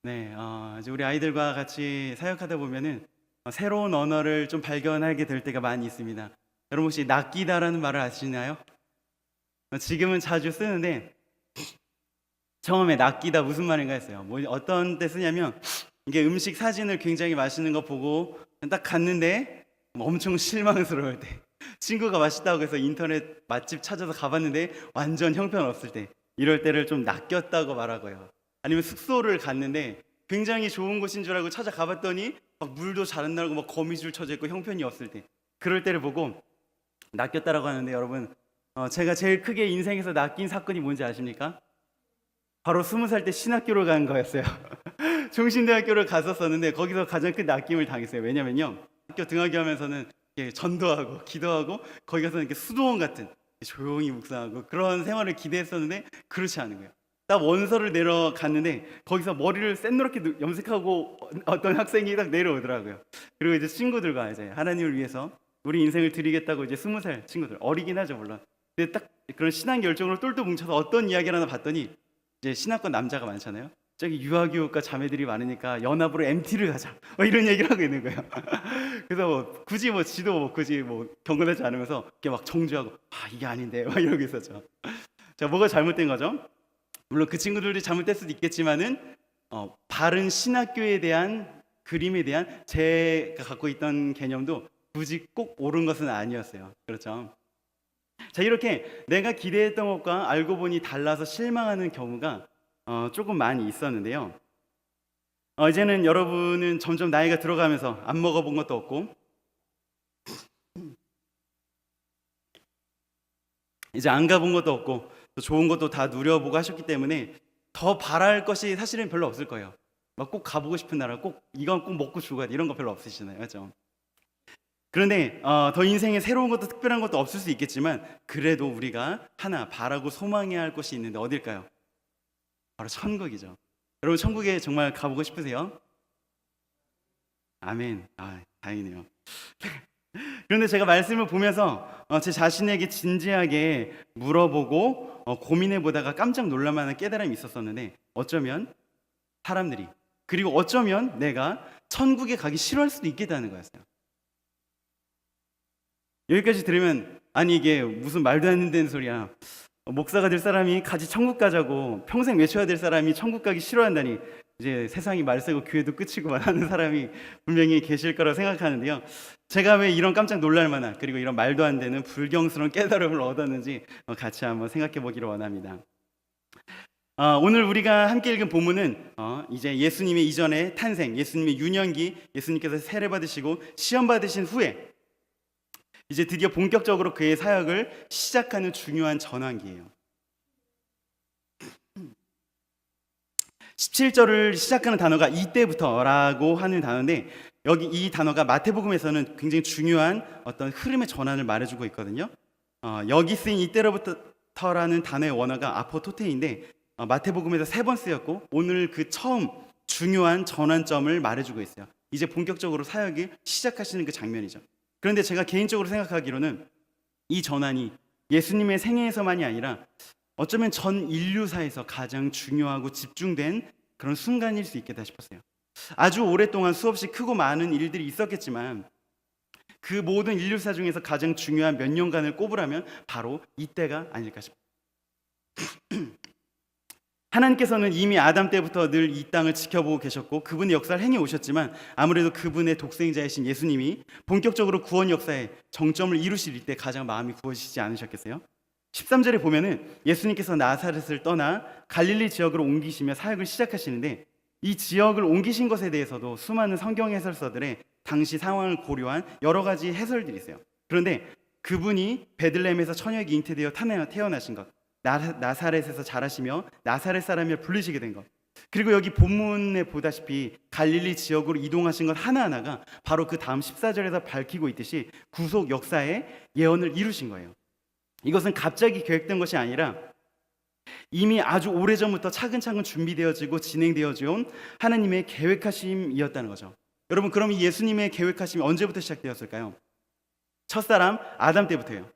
네, 이제 우리 아이들과 같이 사역하다 보면은 새로운 언어를 좀 발견하게 될 때가 많이 있습니다. 여러분 혹시 낚이다라는 말을 아시나요? 지금은 자주 쓰는데 처음에 낚이다 무슨 말인가 했어요. 뭐 어떤 때 쓰냐면 이게 음식 사진을 굉장히 맛있는 거 보고 딱 갔는데 엄청 실망스러울 때, 친구가 맛있다고 해서 인터넷 맛집 찾아서 가봤는데 완전 형편없을 때, 이럴 때를 좀 낚였다고 말하고요. 아니면 숙소를 갔는데 굉장히 좋은 곳인 줄 알고 찾아가 봤더니 막 물도 잘 안 나오고 막 거미줄 쳐져 있고 형편이 없을 때, 그럴 때를 보고 낚였다라고 하는데, 여러분 제가 제일 크게 인생에서 낚인 사건이 뭔지 아십니까? 바로 20살 때 신학교를 간 거였어요. 종신대학교를 갔었었는데 거기서 가장 큰 낚임을 당했어요. 왜냐면요, 학교 등하교 하면서는 이렇게 전도하고 기도하고 거기 가서는 이렇게 수도원 같은 조용히 묵상하고 그런 생활을 기대했었는데 그렇지 않은 거예요. 딱 원서를 내려갔는데 거기서 머리를 샛노랗게 염색하고 어떤 학생이 딱 내려오더라고요. 그리고 이제 친구들과 이제 하나님을 위해서 우리 인생을 드리겠다고, 이제 20살 친구들, 어리긴 하죠 물론. 근데 딱 그런 신앙 열정으로 똘똘 뭉쳐서 어떤 이야기를 하나 봤더니, 이제 신학과 남자가 많잖아요. 저기 유아교육과 자매들이 많으니까 연합으로 MT를 가자, 뭐 이런 얘기를 하고 있는 거예요. 그래서 뭐 굳이 뭐 지도 뭐 굳이 뭐 경건하지 않으면서 이렇게 막 정주하고, 이게 아닌데 막 이러고 있었죠. 자, 뭐가 잘못된 거죠? 물론 그 친구들이 잘못될 수도 있겠지만은 바른 신학교에 대한 그림에 대한 제가 갖고 있던 개념도 굳이 꼭 옳은 것은 아니었어요. 그렇죠? 자, 이렇게 내가 기대했던 것과 알고 보니 달라서 실망하는 경우가 조금 많이 있었는데요. 이제는 여러분은 점점 나이가 들어가면서 안 먹어본 것도 없고 이제 안 가본 것도 없고 또 좋은 것도 다 누려보고 하셨기 때문에 더 바랄 것이 사실은 별로 없을 거예요. 막 꼭 가보고 싶은 나라, 꼭 이건 꼭 먹고 죽어야 돼, 이런 거 별로 없으시잖아요. 그렇죠? 그런데 더 인생에 새로운 것도 특별한 것도 없을 수 있겠지만, 그래도 우리가 하나 바라고 소망해야 할 것이 있는데 어딜까요? 바로 천국이죠. 여러분 천국에 정말 가보고 싶으세요? 아멘. 다행이네요. 그런데 제가 말씀을 보면서 제 자신에게 진지하게 물어보고 고민해 보다가 깜짝 놀랄 만한 깨달음이 있었었는데, 어쩌면 사람들이, 그리고 어쩌면 내가 천국에 가기 싫어할 수도 있겠다는 거였어요. 여기까지 들으면 아니 이게 무슨 말도 안 되는 소리야, 목사가 될 사람이 같이 천국 가자고 평생 외쳐야 될 사람이 천국 가기 싫어한다니, 이제 세상이 말세고 교회도 끝이구만 하는 사람이 분명히 계실 거라고 생각하는데요. 제가 왜 이런 깜짝 놀랄 만한, 그리고 이런 말도 안 되는 불경스러운 깨달음을 얻었는지 같이 한번 생각해 보기를 원합니다. 오늘 우리가 함께 읽은 본문은 이제 예수님의 이전의 탄생, 예수님의 유년기, 예수님께서 세례 받으시고 시험 받으신 후에 이제 드디어 본격적으로 그의 사역을 시작하는 중요한 전환기예요. 17절을 시작하는 단어가 이때부터라고 하는 단어인데, 여기 이 단어가 마태복음에서는 굉장히 중요한 어떤 흐름의 전환을 말해주고 있거든요. 여기 쓰인 이때로부터라는 단어의 원어가 아포토테인데 마태복음에서 3번 쓰였고, 오늘 그 처음 중요한 전환점을 말해주고 있어요. 이제 본격적으로 사역을 시작하시는 그 장면이죠. 그런데 제가 개인적으로 생각하기로는 이 전환이 예수님의 생애에서만이 아니라 어쩌면 전 인류사에서 가장 중요하고 집중된 그런 순간일 수 있겠다 싶었어요. 아주 오랫동안 수없이 크고 많은 일들이 있었겠지만 그 모든 인류사 중에서 가장 중요한 몇 년간을 꼽으라면 바로 이때가 아닐까 싶어요. 하나님께서는 이미 아담 때부터 늘 이 땅을 지켜보고 계셨고 그분의 역사를 행해 오셨지만, 아무래도 그분의 독생자이신 예수님이 본격적으로 구원 역사에 정점을 이루실 이때 가장 마음이 구워지지 않으셨겠어요? 13절에 보면은 예수님께서 나사렛을 떠나 갈릴리 지역으로 옮기시며 사역을 시작하시는데, 이 지역을 옮기신 것에 대해서도 수많은 성경 해설서들의 당시 상황을 고려한 여러 가지 해설들이 있어요. 그런데 그분이 베들레헴에서 처녀에게 잉태되어 태어나신 것, 나사렛에서 자라시며 나사렛 사람이라 불리시게 된 것, 그리고 여기 본문에 보다시피 갈릴리 지역으로 이동하신 것 하나하나가 바로 그 다음 14절에서 밝히고 있듯이 구속 역사의 예언을 이루신 거예요. 이것은 갑자기 계획된 것이 아니라 이미 아주 오래전부터 차근차근 준비되어지고 진행되어져 온 하나님의 계획하심이었다는 거죠. 여러분, 그럼 이 예수님의 계획하심이 언제부터 시작되었을까요? 첫사람 아담 때부터예요.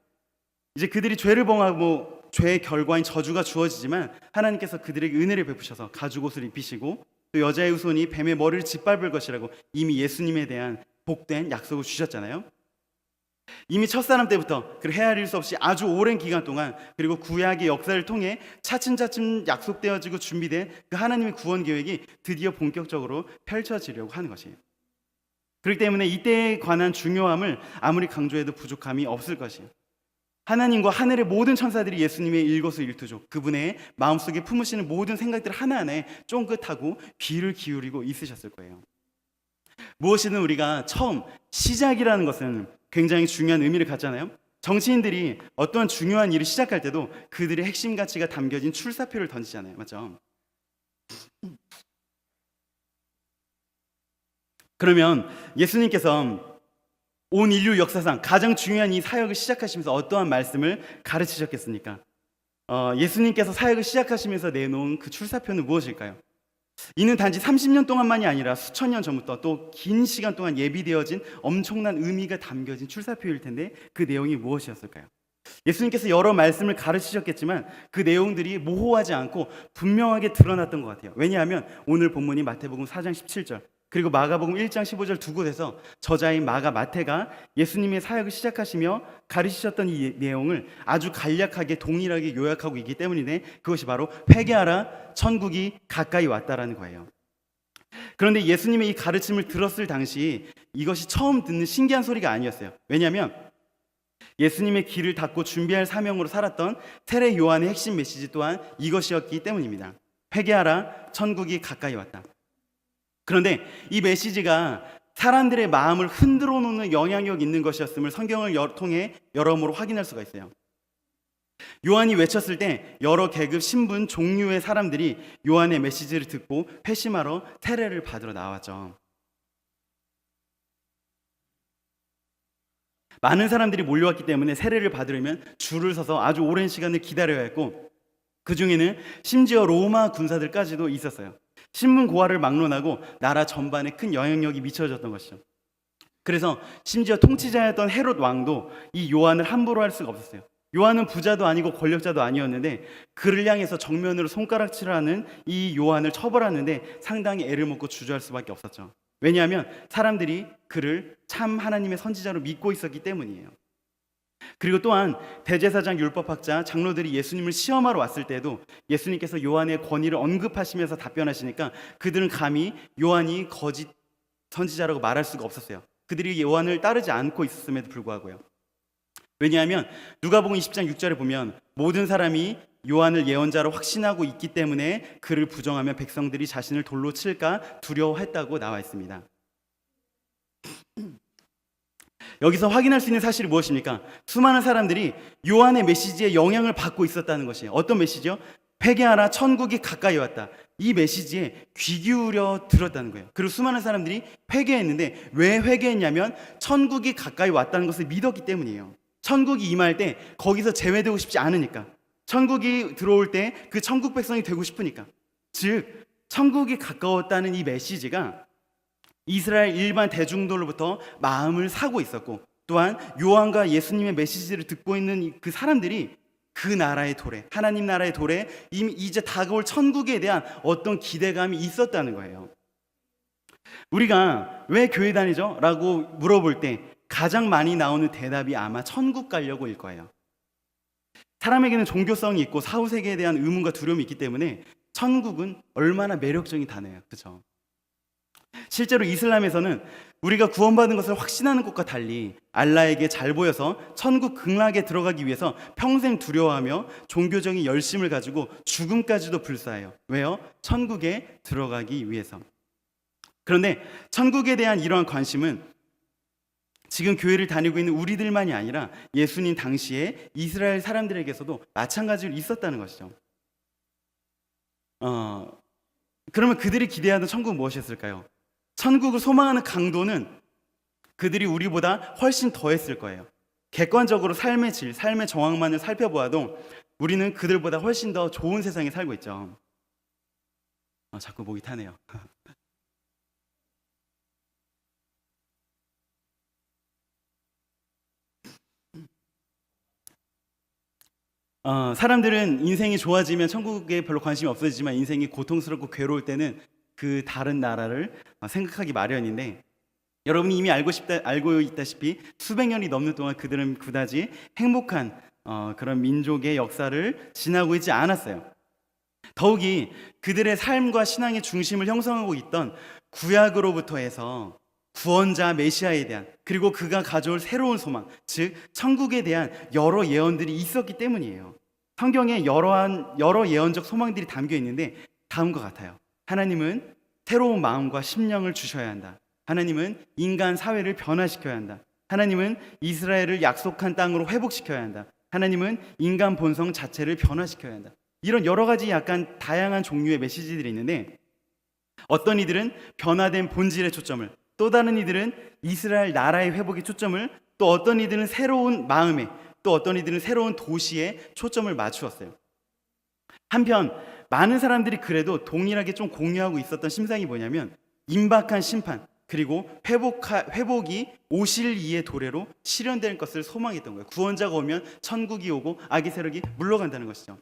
이제 그들이 죄를 범하고 죄의 결과인 저주가 주어지지만 하나님께서 그들에게 은혜를 베푸셔서 가죽옷을 입히시고 또 여자의 후손이 뱀의 머리를 짓밟을 것이라고 이미 예수님에 대한 복된 약속을 주셨잖아요. 이미 첫사람 때부터 그 헤아릴 수 없이 아주 오랜 기간 동안, 그리고 구약의 역사를 통해 차츰차츰 약속되어지고 준비된 그 하나님의 구원 계획이 드디어 본격적으로 펼쳐지려고 하는 것이에요. 그렇기 때문에 이때에 관한 중요함을 아무리 강조해도 부족함이 없을 것이에요. 하나님과 하늘의 모든 천사들이 예수님의 일거수일투족, 그분의 마음속에 품으시는 모든 생각들 하나하나에 쫑긋하고 귀를 기울이고 있으셨을 거예요. 무엇이든 우리가 처음 시작이라는 것은 굉장히 중요한 의미를 갖잖아요. 정치인들이 어떤 중요한 일을 시작할 때도 그들의 핵심 가치가 담겨진 출사표를 던지잖아요. 맞죠? 그러면 예수님께서 온 인류 역사상 가장 중요한 이 사역을 시작하시면서 어떠한 말씀을 가르치셨겠습니까? 예수님께서 사역을 시작하시면서 내놓은 그 출사표는 무엇일까요? 이는 단지 30년 동안만이 아니라 수천 년 전부터 또 긴 시간 동안 예비되어진 엄청난 의미가 담겨진 출사표일 텐데, 그 내용이 무엇이었을까요? 예수님께서 여러 말씀을 가르치셨겠지만 그 내용들이 모호하지 않고 분명하게 드러났던 것 같아요. 왜냐하면 오늘 본문이 마태복음 4장 17절 그리고 마가복음 1장 15절 두 곳에서 저자인 마가 마태가 예수님의 사역을 시작하시며 가르치셨던 이 내용을 아주 간략하게 동일하게 요약하고 있기 때문인데, 그것이 바로 회개하라, 천국이 가까이 왔다라는 거예요. 그런데 예수님의 이 가르침을 들었을 당시 이것이 처음 듣는 신기한 소리가 아니었어요. 왜냐하면 예수님의 길을 닫고 준비할 사명으로 살았던 세례 요한의 핵심 메시지 또한 이것이었기 때문입니다. 회개하라, 천국이 가까이 왔다. 그런데 이 메시지가 사람들의 마음을 흔들어 놓는 영향력 있는 것이었음을 성경을 통해 여러모로 확인할 수가 있어요. 요한이 외쳤을 때 여러 계급, 신분, 종류의 사람들이 요한의 메시지를 듣고 회심하러 세례를 받으러 나왔죠. 많은 사람들이 몰려왔기 때문에 세례를 받으려면 줄을 서서 아주 오랜 시간을 기다려야 했고, 그 중에는 심지어 로마 군사들까지도 있었어요. 신분 고하를 막론하고 나라 전반에 큰 영향력이 미쳐졌던 것이죠. 그래서 심지어 통치자였던 헤롯 왕도 이 요한을 함부로 할 수가 없었어요. 요한은 부자도 아니고 권력자도 아니었는데 그를 향해서 정면으로 손가락질하는 이 요한을 처벌하는데 상당히 애를 먹고 주저할 수밖에 없었죠. 왜냐하면 사람들이 그를 참 하나님의 선지자로 믿고 있었기 때문이에요. 그리고 또한 대제사장, 율법학자, 장로들이 예수님을 시험하러 왔을 때도 예수님께서 요한의 권위를 언급하시면서 답변하시니까 그들은 감히 요한이 거짓 선지자라고 말할 수가 없었어요. 그들이 요한을 따르지 않고 있었음에도 불구하고요. 왜냐하면 누가복음 20장 6절에 보면 모든 사람이 요한을 예언자로 확신하고 있기 때문에 그를 부정하면 백성들이 자신을 돌로 칠까 두려워했다고 나와 있습니다. 여기서 확인할 수 있는 사실이 무엇입니까? 수많은 사람들이 요한의 메시지에 영향을 받고 있었다는 것이에요. 어떤 메시지요? 회개하라, 천국이 가까이 왔다. 이 메시지에 귀 기울여 들었다는 거예요. 그리고 수많은 사람들이 회개했는데 왜 회개했냐면 천국이 가까이 왔다는 것을 믿었기 때문이에요. 천국이 임할 때 거기서 제외되고 싶지 않으니까, 천국이 들어올 때 그 천국 백성이 되고 싶으니까. 즉 천국이 가까웠다는 이 메시지가 이스라엘 일반 대중들로부터 마음을 사고 있었고, 또한 요한과 예수님의 메시지를 듣고 있는 그 사람들이 그 나라의 도래, 하나님 나라의 도래, 이미 이제 다가올 천국에 대한 어떤 기대감이 있었다는 거예요. 우리가 왜 교회 다니죠? 라고 물어볼 때 가장 많이 나오는 대답이 아마 천국 가려고일 거예요. 사람에게는 종교성이 있고 사후세계에 대한 의문과 두려움이 있기 때문에 천국은 얼마나 매력적인 단어예요. 그렇죠? 실제로 이슬람에서는 우리가 구원받은 것을 확신하는 것과 달리 알라에게 잘 보여서 천국 극락에 들어가기 위해서 평생 두려워하며 종교적인 열심을 가지고 죽음까지도 불사해요. 왜요? 천국에 들어가기 위해서. 그런데 천국에 대한 이러한 관심은 지금 교회를 다니고 있는 우리들만이 아니라 예수님 당시에 이스라엘 사람들에게서도 마찬가지로 있었다는 것이죠. 그러면 그들이 기대하던 천국은 무엇이었을까요? 천국을 소망하는 강도는 그들이 우리보다 훨씬 더했을 거예요. 객관적으로 삶의 질, 삶의 정황만을 살펴보아도 우리는 그들보다 훨씬 더 좋은 세상에 살고 있죠. 자꾸 목이 타네요. 사람들은 인생이 좋아지면 천국에 별로 관심이 없어지지만 인생이 고통스럽고 괴로울 때는 그 다른 나라를 생각하기 마련인데, 여러분이 이미 알고 있다시피 수백 년이 넘는 동안 그들은 그다지 행복한 그런 민족의 역사를 지나고 있지 않았어요. 더욱이 그들의 삶과 신앙의 중심을 형성하고 있던 구약으로부터 해서 구원자 메시아에 대한, 그리고 그가 가져올 새로운 소망, 즉 천국에 대한 여러 예언들이 있었기 때문이에요. 성경에 여러 예언적 소망들이 담겨 있는데 다음과 같아요. 하나님은 새로운 마음과 심령을 주셔야 한다. 하나님은 인간 사회를 변화시켜야 한다. 하나님은 이스라엘을 약속한 땅으로 회복시켜야 한다. 하나님은 인간 본성 자체를 변화시켜야 한다. 이런 여러 가지 약간 다양한 종류의 메시지들이 있는데, 어떤 이들은 변화된 본질의 초점을, 또 다른 이들은 이스라엘 나라의 회복의 초점을, 또 어떤 이들은 새로운 마음에, 또 어떤 이들은 새로운 도시에 초점을 맞추었어요. 한편 많은 사람들이 그래도 동일하게 좀 공유하고 있었던 심상이 뭐냐면, 임박한 심판, 그리고 회복이 오실 이의 도래로 실현될 것을 소망했던 거예요. 구원자가 오면 천국이 오고 악의 세력이 물러간다는 것이죠.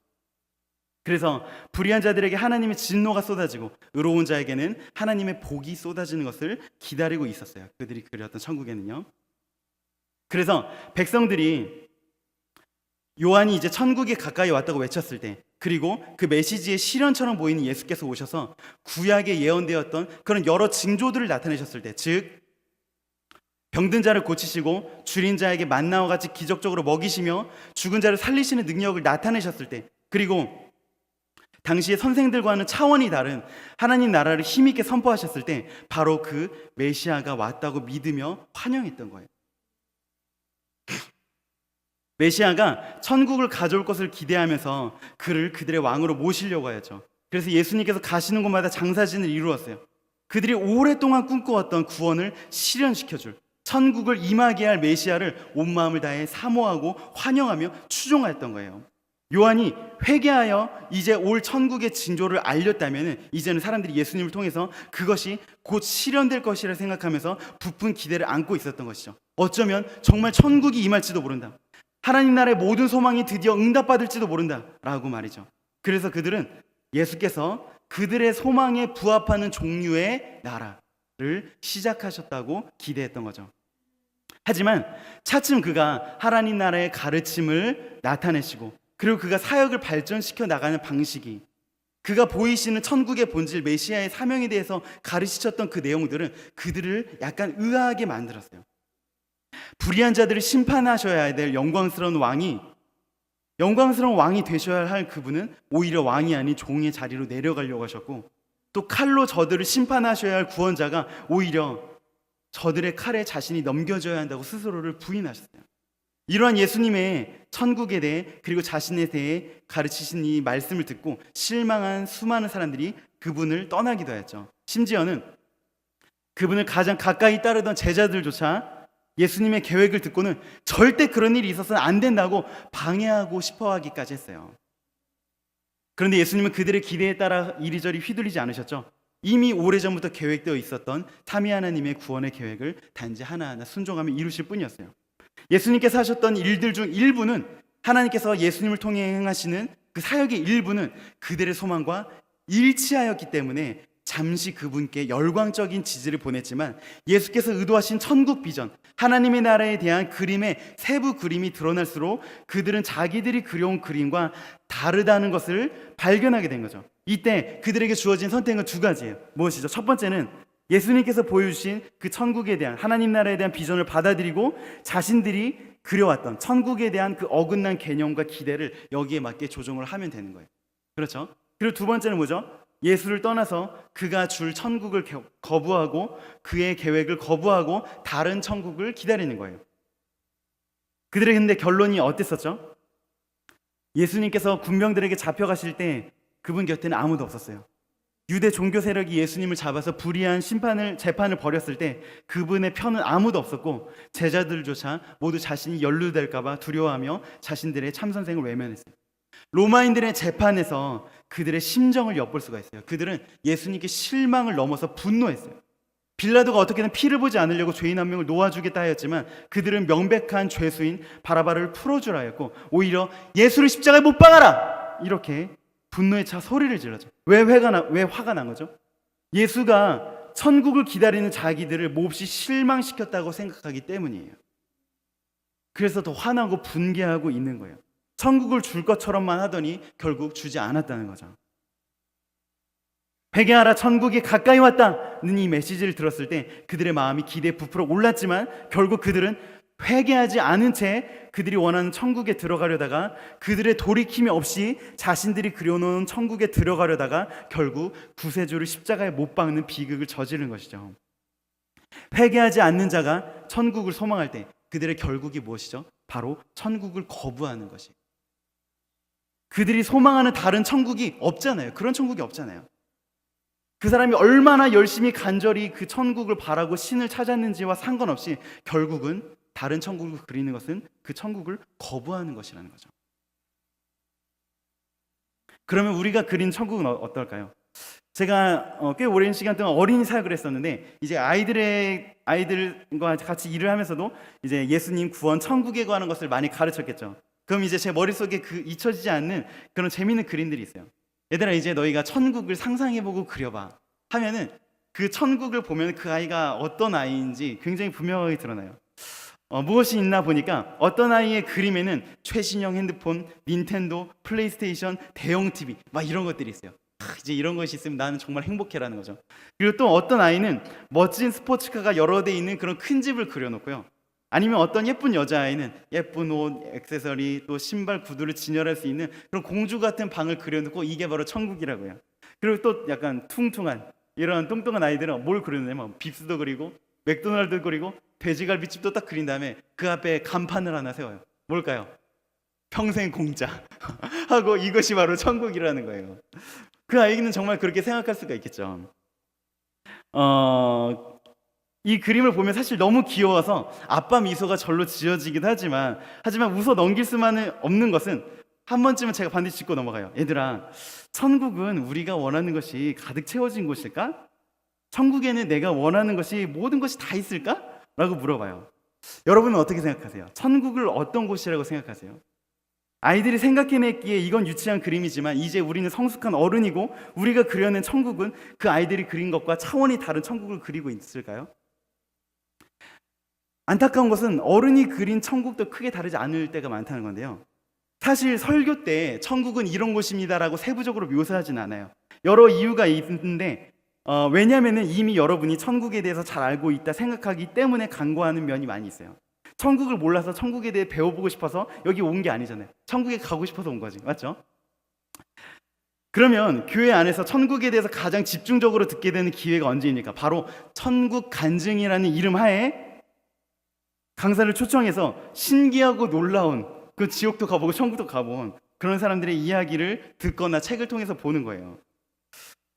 그래서 불의한 자들에게 하나님의 진노가 쏟아지고 의로운 자에게는 하나님의 복이 쏟아지는 것을 기다리고 있었어요. 그들이 그렸던 천국에는요. 그래서 백성들이 요한이 이제 천국에 가까이 왔다고 외쳤을 때, 그리고 그 메시지의 실현처럼 보이는 예수께서 오셔서 구약에 예언되었던 그런 여러 징조들을 나타내셨을 때, 즉 병든 자를 고치시고 줄인 자에게 만나와 같이 기적적으로 먹이시며 죽은 자를 살리시는 능력을 나타내셨을 때, 그리고 당시의 선생들과는 차원이 다른 하나님 나라를 힘있게 선포하셨을 때, 바로 그 메시아가 왔다고 믿으며 환영했던 거예요. 메시아가 천국을 가져올 것을 기대하면서 그를 그들의 왕으로 모시려고 하였죠. 그래서 예수님께서 가시는 곳마다 장사진을 이루었어요. 그들이 오랫동안 꿈꿔왔던 구원을 실현시켜줄, 천국을 임하게 할 메시아를 온 마음을 다해 사모하고 환영하며 추종하였던 거예요. 요한이 회개하여 이제 올 천국의 징조를 알렸다면, 이제는 사람들이 예수님을 통해서 그것이 곧 실현될 것이라 생각하면서 부푼 기대를 안고 있었던 것이죠. 어쩌면 정말 천국이 임할지도 모른다, 하나님 나라의 모든 소망이 드디어 응답받을지도 모른다 라고 말이죠. 그래서 그들은 예수께서 그들의 소망에 부합하는 종류의 나라를 시작하셨다고 기대했던 거죠. 하지만 차츰 그가 하나님 나라의 가르침을 나타내시고, 그리고 그가 사역을 발전시켜 나가는 방식이, 그가 보이시는 천국의 본질 메시아의 사명에 대해서 가르치셨던 그 내용들은 그들을 약간 의아하게 만들었어요. 불의한 자들을 심판하셔야 될 영광스러운 왕이 되셔야 할 그분은 오히려 왕이 아닌 종의 자리로 내려가려고 하셨고, 또 칼로 저들을 심판하셔야 할 구원자가 오히려 저들의 칼에 자신이 넘겨져야 한다고 스스로를 부인하셨어요. 이러한 예수님의 천국에 대해, 그리고 자신에 대해 가르치신 이 말씀을 듣고 실망한 수많은 사람들이 그분을 떠나기도 했죠. 심지어는 그분을 가장 가까이 따르던 제자들조차 예수님의 계획을 듣고는 절대 그런 일이 있어서는 안 된다고 방해하고 싶어 하기까지 했어요. 그런데 예수님은 그들의 기대에 따라 이리저리 휘둘리지 않으셨죠. 이미 오래전부터 계획되어 있었던 삼위 하나님의 구원의 계획을 단지 하나하나 순종하며 이루실 뿐이었어요. 예수님께서 하셨던 일들 중 일부는, 하나님께서 예수님을 통해 행하시는 그 사역의 일부는 그들의 소망과 일치하였기 때문에 잠시 그분께 열광적인 지지를 보냈지만, 예수께서 의도하신 천국 비전, 하나님의 나라에 대한 그림의 세부 그림이 드러날수록 그들은 자기들이 그려온 그림과 다르다는 것을 발견하게 된 거죠. 이때 그들에게 주어진 선택은 두 가지예요. 무엇이죠? 첫 번째는 예수님께서 보여주신 그 천국에 대한, 하나님 나라에 대한 비전을 받아들이고 자신들이 그려왔던 천국에 대한 그 어긋난 개념과 기대를 여기에 맞게 조정을 하면 되는 거예요. 그렇죠? 그리고 두 번째는 뭐죠? 예수를 떠나서 그가 줄 천국을 거부하고 그의 계획을 거부하고 다른 천국을 기다리는 거예요. 그들의 근데 결론이 어땠었죠? 예수님께서 군병들에게 잡혀가실 때 그분 곁에는 아무도 없었어요. 유대 종교 세력이 예수님을 잡아서 불의한 재판을 벌였을 때 그분의 편은 아무도 없었고, 제자들조차 모두 자신이 연루될까봐 두려워하며 자신들의 참선생을 외면했어요. 로마인들의 재판에서 그들의 심정을 엿볼 수가 있어요. 그들은 예수님께 실망을 넘어서 분노했어요. 빌라도가 어떻게든 피를 보지 않으려고 죄인 한 명을 놓아주겠다 하였지만 그들은 명백한 죄수인 바라바를 풀어주라 하였고, 오히려 예수를 십자가에 못 박아라! 이렇게 분노에 차 소리를 질렀죠. 왜 화가 난 거죠? 예수가 천국을 기다리는 자기들을 몹시 실망시켰다고 생각하기 때문이에요. 그래서 더 화나고 분개하고 있는 거예요. 천국을 줄 것처럼만 하더니 결국 주지 않았다는 거죠. 회개하라, 천국이 가까이 왔다는 이 메시지를 들었을 때 그들의 마음이 기대에 부풀어 올랐지만 결국 그들은 회개하지 않은 채 그들이 원하는 천국에 들어가려다가 그들의 돌이킴이 없이 자신들이 그려놓은 천국에 들어가려다가 결국 구세주를 십자가에 못 박는 비극을 저지른 것이죠. 회개하지 않는 자가 천국을 소망할 때 그들의 결국이 무엇이죠? 바로 천국을 거부하는 것이. 그들이 소망하는 다른 천국이 없잖아요. 그런 천국이 없잖아요. 그 사람이 얼마나 열심히 간절히 그 천국을 바라고 신을 찾았는지와 상관없이 결국은 다른 천국을 그리는 것은 그 천국을 거부하는 것이라는 거죠. 그러면 우리가 그린 천국은 어떨까요? 제가 꽤 오랜 시간 동안 어린이 사역을 했었는데 이제 아이들과 같이 일을 하면서도 이제 예수님 구원 천국에 관한 것을 많이 가르쳤겠죠. 그럼 이제 제 머릿속에 그 잊혀지지 않는 그런 재미있는 그림들이 있어요. 얘들아, 이제 너희가 천국을 상상해보고 그려봐 하면은 그 천국을 보면 그 아이가 어떤 아이인지 굉장히 분명하게 드러나요. 무엇이 있나 보니까 어떤 아이의 그림에는 최신형 핸드폰, 닌텐도, 플레이스테이션, 대형 TV 막 이런 것들이 있어요. 이제 이런 것이 있으면 나는 정말 행복해라는 거죠. 그리고 또 어떤 아이는 멋진 스포츠카가 여러 대 있는 그런 큰 집을 그려놓고요. 아니면 어떤 예쁜 여자아이는 예쁜 옷, 액세서리, 또 신발, 구두를 진열할 수 있는 그런 공주 같은 방을 그려놓고 이게 바로 천국이라고요. 그리고 또 약간 퉁퉁한 이런 뚱뚱한 아이들은 뭘 그리냐면 빕스도 그리고 맥도날드 그리고 돼지갈비집도 딱 그린 다음에 그 앞에 간판을 하나 세워요. 뭘까요? 평생 공짜 하고 이것이 바로 천국이라는 거예요. 그 아이는 정말 그렇게 생각할 수가 있겠죠. 이 그림을 보면 사실 너무 귀여워서 아빠 미소가 절로 지어지기도 하지만 웃어 넘길 수만은 없는 것은 한 번쯤은 제가 반드시 짚고 넘어가요. 얘들아, 천국은 우리가 원하는 것이 가득 채워진 곳일까? 천국에는 내가 원하는 것이 모든 것이 다 있을까? 라고 물어봐요. 여러분은 어떻게 생각하세요? 천국을 어떤 곳이라고 생각하세요? 아이들이 생각해냈기에 이건 유치한 그림이지만 이제 우리는 성숙한 어른이고 우리가 그려낸 천국은 그 아이들이 그린 것과 차원이 다른 천국을 그리고 있을까요? 안타까운 것은 어른이 그린 천국도 크게 다르지 않을 때가 많다는 건데요. 사실 설교 때 천국은 이런 곳입니다라고 세부적으로 묘사하진 않아요. 여러 이유가 있는데 왜냐하면 이미 여러분이 천국에 대해서 잘 알고 있다 생각하기 때문에 간과하는 면이 많이 있어요. 천국을 몰라서 천국에 대해 배워보고 싶어서 여기 온 게 아니잖아요. 천국에 가고 싶어서 온 거지, 맞죠? 그러면 교회 안에서 천국에 대해서 가장 집중적으로 듣게 되는 기회가 언제입니까? 바로 천국 간증이라는 이름 하에 강사를 초청해서 신기하고 놀라운 그 지옥도 가보고 천국도 가본 그런 사람들의 이야기를 듣거나 책을 통해서 보는 거예요.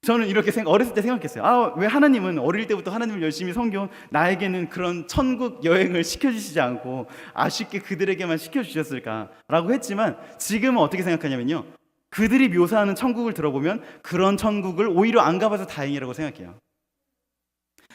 저는 이렇게 어렸을 때 생각했어요. 왜 하나님은 어릴 때부터 하나님을 열심히 섬겨온 나에게는 그런 천국 여행을 시켜주시지 않고 아쉽게 그들에게만 시켜주셨을까라고 했지만 지금은 어떻게 생각하냐면요, 그들이 묘사하는 천국을 들어보면 그런 천국을 오히려 안 가봐서 다행이라고 생각해요.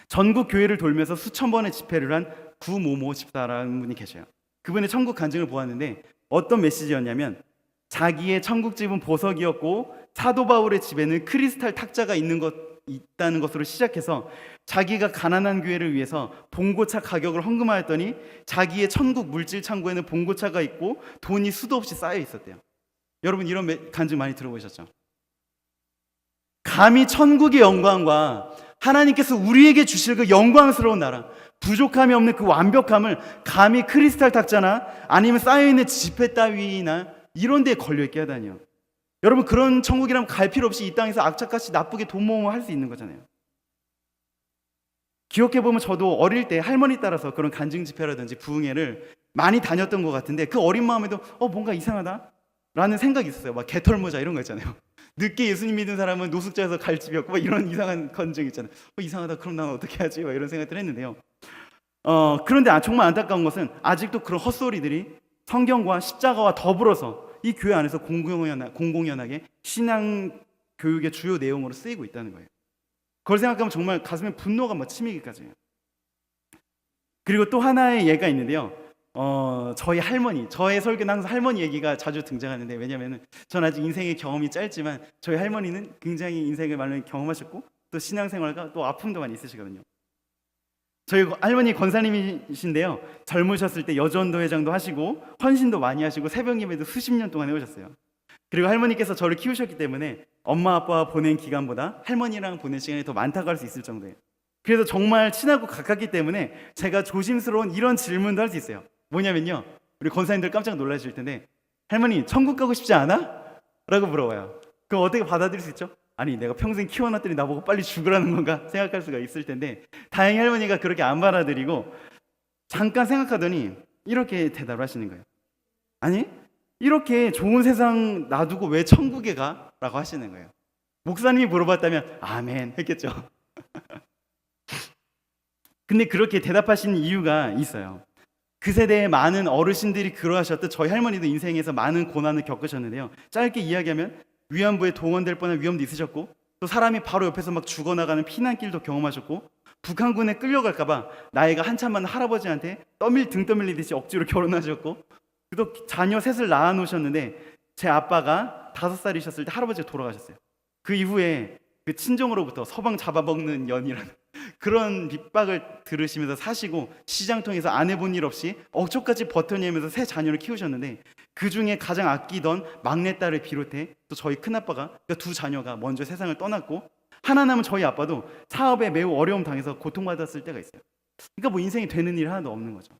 전국 교회를 돌면서 수천 번의 집회를 한 구모모 집사라는 분이 계셔요. 그분의 천국 간증을 보았는데 어떤 메시지였냐면 자기의 천국집은 보석이었고 사도 바울의 집에는 크리스탈 탁자가 있다는 것으로 시작해서 자기가 가난한 교회를 위해서 봉고차 가격을 헌금하였더니 자기의 천국 물질 창고에는 봉고차가 있고 돈이 수도 없이 쌓여 있었대요. 여러분 이런 간증 많이 들어보셨죠? 감히 천국의 영광과 하나님께서 우리에게 주실 그 영광스러운 나라, 부족함이 없는 그 완벽함을 감히 크리스탈 탁자나 아니면 쌓여있는 지폐 따위나 이런 데에 걸려있게 하다니요. 여러분 그런 천국이라면 갈 필요 없이 이 땅에서 악착같이 나쁘게 돈 모으면 할 수 있는 거잖아요. 기억해보면 저도 어릴 때 할머니 따라서 그런 간증 집회라든지 부흥회를 많이 다녔던 것 같은데 그 어린 마음에도 뭔가 이상하다 라는 생각이 있었어요. 막 개털모자 이런 거 있잖아요. 늦게 예수님 믿은 사람은 노숙자에서 갈 집이 없고 막 이런 이상한 간증 있잖아요. 이상하다, 그럼 난 어떻게 하지? 막 이런 생각들을 했는데요. 그런데 정말 안타까운 것은 아직도 그런 헛소리들이 성경과 십자가와 더불어서 이 교회 안에서 공공연하게 신앙 교육의 주요 내용으로 쓰이고 있다는 거예요. 그걸 생각하면 정말 가슴에 분노가 치미기까지 해요. 그리고 또 하나의 예가 있는데요. 저희 할머니, 저의 설교는 항상 할머니 얘기가 자주 등장하는데 왜냐하면 전 아직 인생의 경험이 짧지만 저희 할머니는 굉장히 인생을 많이 경험하셨고 또 신앙생활과 또 아픔도 많이 있으시거든요. 저희 할머니 권사님이신데요, 젊으셨을 때 여전도 회장도 하시고 헌신도 많이 하시고 새벽 예배도 수십 년 동안 해오셨어요. 그리고 할머니께서 저를 키우셨기 때문에 엄마 아빠와 보낸 기간보다 할머니랑 보낸 시간이 더 많다고 할 수 있을 정도예요. 그래서 정말 친하고 가깝기 때문에 제가 조심스러운 이런 질문도 할 수 있어요. 뭐냐면요, 우리 권사님들 깜짝 놀라실 텐데, 할머니 천국 가고 싶지 않아? 라고 물어봐요. 그럼 어떻게 받아들일 수 있죠? 아니, 내가 평생 키워놨더니 나보고 빨리 죽으라는 건가 생각할 수가 있을 텐데, 다행히 할머니가 그렇게 안 받아들이고 잠깐 생각하더니 이렇게 대답을 하시는 거예요. 아니, 이렇게 좋은 세상 놔두고 왜 천국에 가? 라고 하시는 거예요. 목사님이 물어봤다면 아멘 했겠죠. 근데 그렇게 대답하신 이유가 있어요. 그 세대의 많은 어르신들이 그러하셨듯 저희 할머니도 인생에서 많은 고난을 겪으셨는데요, 짧게 이야기하면 위안부에 동원될 뻔한 위험도 있으셨고, 또 사람이 바로 옆에서 막 죽어나가는 피난길도 경험하셨고, 북한군에 끌려갈까봐 나이가 한참 많은 할아버지한테 등 떠밀리듯이 억지로 결혼하셨고, 또 자녀 셋을 낳아놓으셨는데 제 아빠가 5살이셨을 때 할아버지가 돌아가셨어요. 그 이후에 그 친정으로부터 서방 잡아먹는 년이라는 그런 핍박을 들으시면서 사시고, 시장통에서 안 해본 일 없이 억초까지 버텨내면서 새 자녀를 키우셨는데, 그 중에 가장 아끼던 막내딸을 비롯해 또 저희 큰아빠가, 그러니까 두 자녀가 먼저 세상을 떠났고, 하나 남은 저희 아빠도 사업에 매우 어려움 당해서 고통받았을 때가 있어요. 그러니까 뭐 인생이 되는 일 하나도 없는 거죠.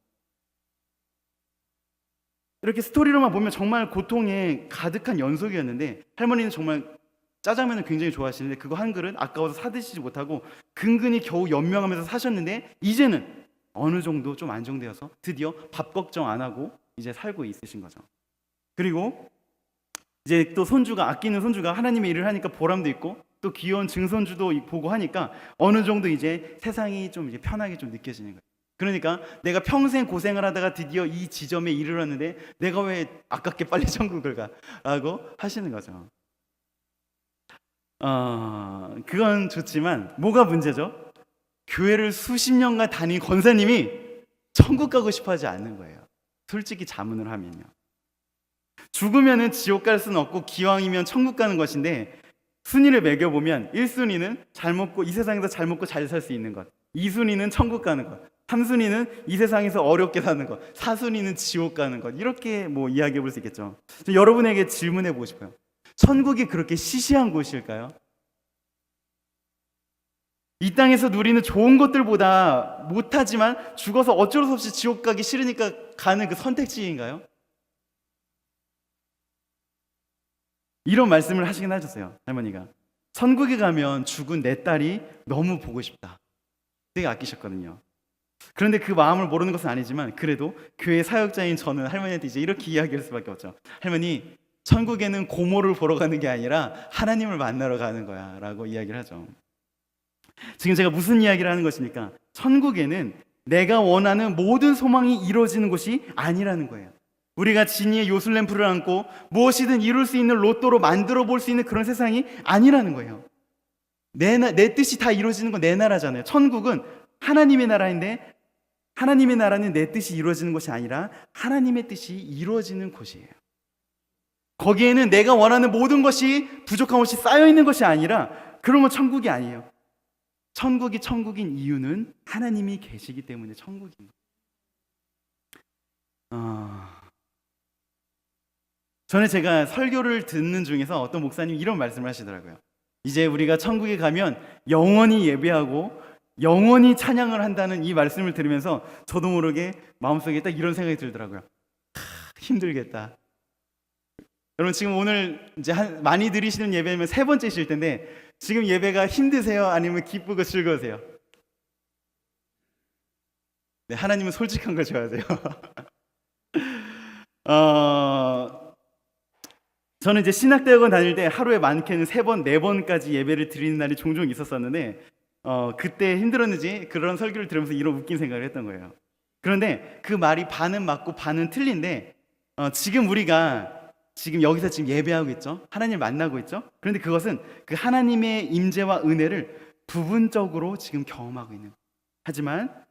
이렇게 스토리로만 보면 정말 고통에 가득한 연속이었는데, 할머니는 정말 짜장면을 굉장히 좋아하시는데 그거 한 그릇 아까워서 사드시지 못하고 근근히 겨우 연명하면서 사셨는데, 이제는 어느 정도 좀 안정되어서 드디어 밥 걱정 안 하고 이제 살고 있으신 거죠. 그리고 이제 또 손주가, 아끼는 손주가 하나님의 일을 하니까 보람도 있고, 또 귀여운 증손주도 보고 하니까 어느 정도 이제 세상이 좀 이제 편하게 좀 느껴지는 거예요. 그러니까 내가 평생 고생을 하다가 드디어 이 지점에 이르렀는데 내가 왜 아깝게 빨리 천국을 가? 라고 하시는 거죠. 그건 좋지만 뭐가 문제죠? 교회를 수십 년간 다닌 권사님이 천국 가고 싶어 하지 않는 거예요. 솔직히 자문을 하면요. 죽으면은 지옥 갈 수는 없고 기왕이면 천국 가는 것인데, 순위를 매겨보면 1순위는 잘 먹고 이 세상에서 잘 먹고 잘 살 수 있는 것, 2순위는 천국 가는 것, 3순위는 이 세상에서 어렵게 사는 것, 4순위는 지옥 가는 것, 이렇게 뭐 이야기해 볼 수 있겠죠. 여러분에게 질문해 보고 싶어요. 천국이 그렇게 시시한 곳일까요? 이 땅에서 누리는 좋은 것들보다 못하지만 죽어서 어쩔 수 없이 지옥 가기 싫으니까 가는 그 선택지인가요? 이런 말씀을 하시긴 하셨어요, 할머니가. 천국에 가면 죽은 내 딸이 너무 보고 싶다, 되게 아끼셨거든요. 그런데 그 마음을 모르는 것은 아니지만, 그래도 교회 사역자인 저는 할머니한테 이제 이렇게 이야기할 수밖에 없죠. 할머니, 천국에는 고모를 보러 가는 게 아니라 하나님을 만나러 가는 거야 라고 이야기를 하죠. 지금 제가 무슨 이야기를 하는 것입니까? 천국에는 내가 원하는 모든 소망이 이루어지는 곳이 아니라는 거예요. 우리가 진리의 요술램프를 안고 무엇이든 이룰 수 있는 로또로 만들어 볼 수 있는 그런 세상이 아니라는 거예요. 내 뜻이 다 이루어지는 건 내 나라잖아요. 천국은 하나님의 나라인데, 하나님의 나라는 내 뜻이 이루어지는 것이 아니라 하나님의 뜻이 이루어지는 곳이에요. 거기에는 내가 원하는 모든 것이 부족한 것이 쌓여 있는 것이 아니라, 그러면 천국이 아니에요. 천국이 천국인 이유는 하나님이 계시기 때문에 천국인 거예요. 전에 제가 설교를 듣는 중에서 어떤 목사님이 이런 말씀을 하시더라고요. 이제 우리가 천국에 가면 영원히 예배하고 영원히 찬양을 한다는 이 말씀을 들으면서 저도 모르게 마음속에 딱 이런 생각이 들더라고요. 힘들겠다. 여러분, 지금 오늘 이제 많이 드리시는 예배면 3번째실 텐데, 지금 예배가 힘드세요? 아니면 기쁘고 즐거우세요? 네, 하나님은 솔직한 걸 좋아하세요. 저는 이제 신학대학원 다닐 때 하루에 많게는 3번, 4번까지 예배를 드리는 날이 종종 있었었는데, 그때 힘들었는지 그런 설교를 들으면서 이런 웃긴 생각을 했던 거예요. 그런데 그 말이 반은 맞고 반은 틀린데, 지금 우리가 여기서 예배하고 있죠. 하나님을 만나고 있죠. 그런데 그것은 그 하나님의 임재와 은혜를 부분적으로 지금 경험하고 있는 거예요. 하지만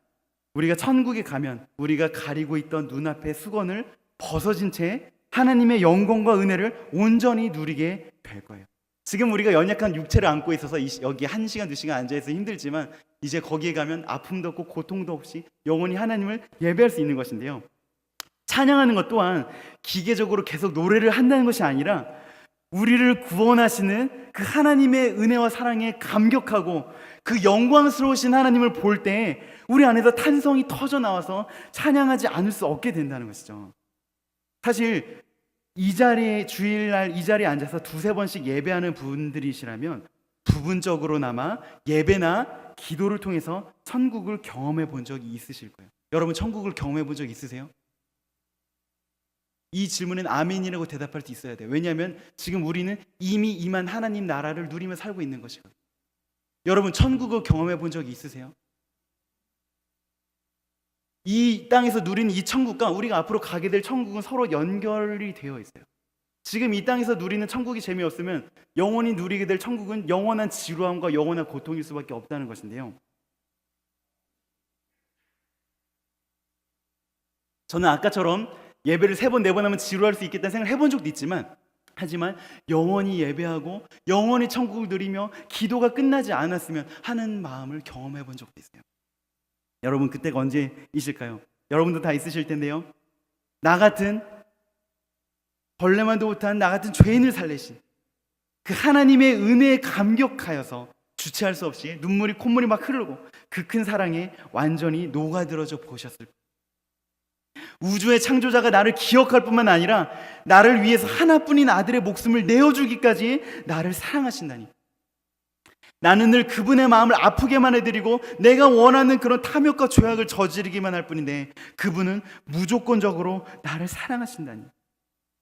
우리가 천국에 가면 우리가 가리고 있던 눈앞의 수건을 벗어진 채 하나님의 영광과 은혜를 온전히 누리게 될 거예요. 지금 우리가 연약한 육체를 안고 있어서 여기 1시간, 2시간 앉아있어 힘들지만 이제 거기에 가면 아픔도 없고 고통도 없이 영원히 하나님을 예배할 수 있는 것인데요. 찬양하는 것 또한 기계적으로 계속 노래를 한다는 것이 아니라 우리를 구원하시는 그 하나님의 은혜와 사랑에 감격하고 그 영광스러우신 하나님을 볼 때 우리 안에서 탄성이 터져 나와서 찬양하지 않을 수 없게 된다는 것이죠. 사실 이 자리에 주일날 이 자리에 앉아서 2-3번씩 예배하는 분들이시라면 부분적으로나마 예배나 기도를 통해서 천국을 경험해 본 적이 있으실 거예요. 여러분 천국을 경험해 본 적 있으세요? 이 질문엔 아멘이라고 대답할 수 있어야 돼요. 왜냐하면 지금 우리는 이미 임한 하나님 나라를 누리며 살고 있는 것이거든요. 여러분 천국을 경험해 본 적이 있으세요? 이 땅에서 누리는 이 천국과 우리가 앞으로 가게 될 천국은 서로 연결이 되어 있어요. 지금 이 땅에서 누리는 천국이 재미없으면 영원히 누리게 될 천국은 영원한 지루함과 영원한 고통일 수밖에 없다는 것인데요. 저는 아까처럼 예배를 3번, 4번 하면 지루할 수 있겠다는 생각을 해본 적도 있지만 하지만 영원히 예배하고 영원히 천국을 누리며 기도가 끝나지 않았으면 하는 마음을 경험해 본 적도 있어요. 여러분 그때가 언제이실까요? 여러분도 다 있으실 텐데요. 나 같은 벌레만도 못한 나 같은 죄인을 살리신 그 하나님의 은혜에 감격하여서 주체할 수 없이 눈물이 콧물이 막 흐르고 그 큰 사랑에 완전히 녹아들어져 보셨을 거예요. 우주의 창조자가 나를 기억할 뿐만 아니라 나를 위해서 하나뿐인 아들의 목숨을 내어주기까지 나를 사랑하신다니. 나는 늘 그분의 마음을 아프게만 해드리고 내가 원하는 그런 탐욕과 죄악을 저지르기만 할 뿐인데 그분은 무조건적으로 나를 사랑하신다니.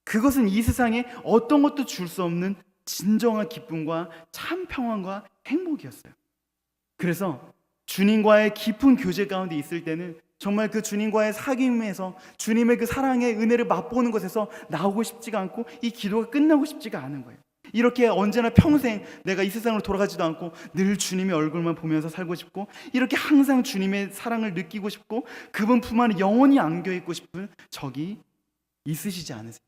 그것은 이 세상에 어떤 것도 줄 수 없는 진정한 기쁨과 참 평안과 행복이었어요. 그래서 주님과의 깊은 교제 가운데 있을 때는 정말 그 주님과의 사귐에서 주님의 그 사랑의 은혜를 맛보는 것에서 나오고 싶지가 않고 이 기도가 끝나고 싶지가 않은 거예요. 이렇게 언제나 평생 내가 이 세상으로 돌아가지도 않고 늘 주님의 얼굴만 보면서 살고 싶고 이렇게 항상 주님의 사랑을 느끼고 싶고 그분 품 안에 영원히 안겨있고 싶은 적이 있으시지 않으세요?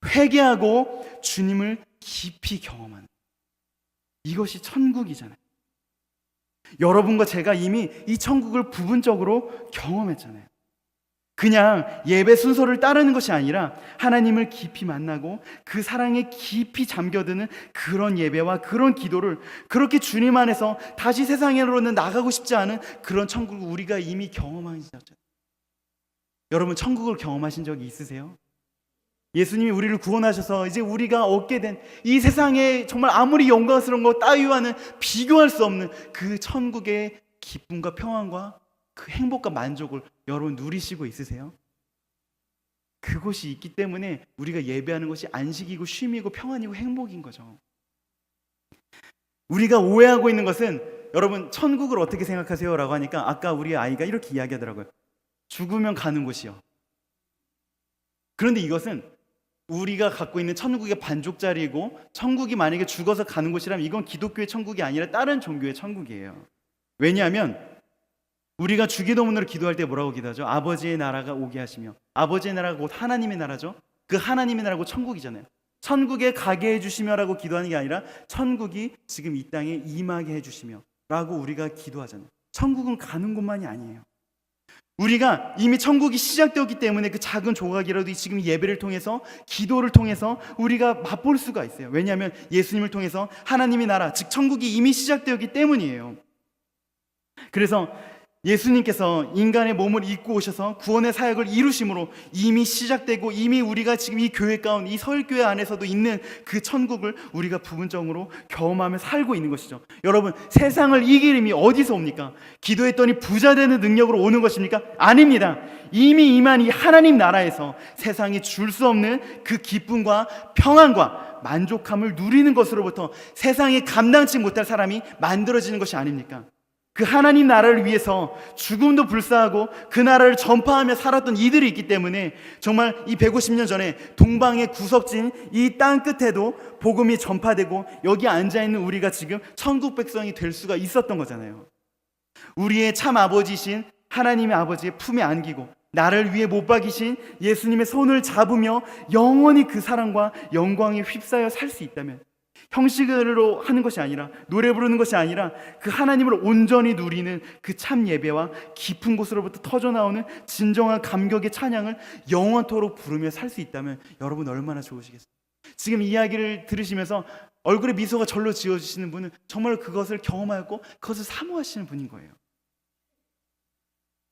회개하고 주님을 깊이 경험하는 이것이 천국이잖아요. 여러분과 제가 이미 이 천국을 부분적으로 경험했잖아요. 그냥 예배 순서를 따르는 것이 아니라 하나님을 깊이 만나고 그 사랑에 깊이 잠겨드는 그런 예배와 그런 기도를 그렇게 주님 안에서 다시 세상으로는 나가고 싶지 않은 그런 천국을 우리가 이미 경험하셨잖아요. 여러분 천국을 경험하신 적이 있으세요? 예수님이 우리를 구원하셔서 이제 우리가 얻게 된 이 세상에 정말 아무리 영광스러운 것 따위와는 비교할 수 없는 그 천국의 기쁨과 평안과 그 행복과 만족을 여러분 누리시고 있으세요? 그것이 있기 때문에 우리가 예배하는 것이 안식이고 쉼이고 평안이고 행복인 거죠. 우리가 오해하고 있는 것은 여러분 천국을 어떻게 생각하세요? 라고 하니까 아까 우리 아이가 이렇게 이야기하더라고요. 죽으면 가는 곳이요. 그런데 이것은 우리가 갖고 있는 천국의 반쪽짜리이고 천국이 만약에 죽어서 가는 곳이라면 이건 기독교의 천국이 아니라 다른 종교의 천국이에요. 왜냐하면 우리가 주기도문으로 기도할 때 뭐라고 기도하죠? 아버지의 나라가 오게 하시며 아버지의 나라가 곧 하나님의 나라죠. 그 하나님의 나라고 천국이잖아요. 천국에 가게 해주시며라고 기도하는 게 아니라 천국이 지금 이 땅에 임하게 해주시며 라고 우리가 기도하잖아요. 천국은 가는 곳만이 아니에요. 우리가 이미 천국이 시작되었기 때문에 그 작은 조각이라도 지금 예배를 통해서 기도를 통해서 우리가 맛볼 수가 있어요. 왜냐하면 예수님을 통해서 하나님의 나라 즉 천국이 이미 시작되었기 때문이에요. 그래서 예수님께서 인간의 몸을 입고 오셔서 구원의 사역을 이루심으로 이미 시작되고 이미 우리가 지금 이 교회 가운데 이 서울교회 안에서도 있는 그 천국을 우리가 부분적으로 경험하며 살고 있는 것이죠. 여러분 세상을 이길 힘이 어디서 옵니까? 기도했더니 부자 되는 능력으로 오는 것입니까? 아닙니다. 이미 임한 이 하나님 나라에서 세상이 줄 수 없는 그 기쁨과 평안과 만족함을 누리는 것으로부터 세상이 감당치 못할 사람이 만들어지는 것이 아닙니까? 그 하나님 나라를 위해서 죽음도 불사하고 그 나라를 전파하며 살았던 이들이 있기 때문에 정말 이 150년 전에 동방의 구석진 이 땅 끝에도 복음이 전파되고 여기 앉아있는 우리가 지금 천국 백성이 될 수가 있었던 거잖아요. 우리의 참 아버지신 하나님의 아버지의 품에 안기고 나를 위해 못 박이신 예수님의 손을 잡으며 영원히 그 사랑과 영광에 휩싸여 살 수 있다면 형식으로 하는 것이 아니라, 노래 부르는 것이 아니라 그 하나님을 온전히 누리는 그 참 예배와 깊은 곳으로부터 터져나오는 진정한 감격의 찬양을 영원토록 부르며 살 수 있다면 여러분 얼마나 좋으시겠어요? 지금 이야기를 들으시면서 얼굴에 미소가 절로 지어지시는 분은 정말 그것을 경험하였고 그것을 사모하시는 분인 거예요.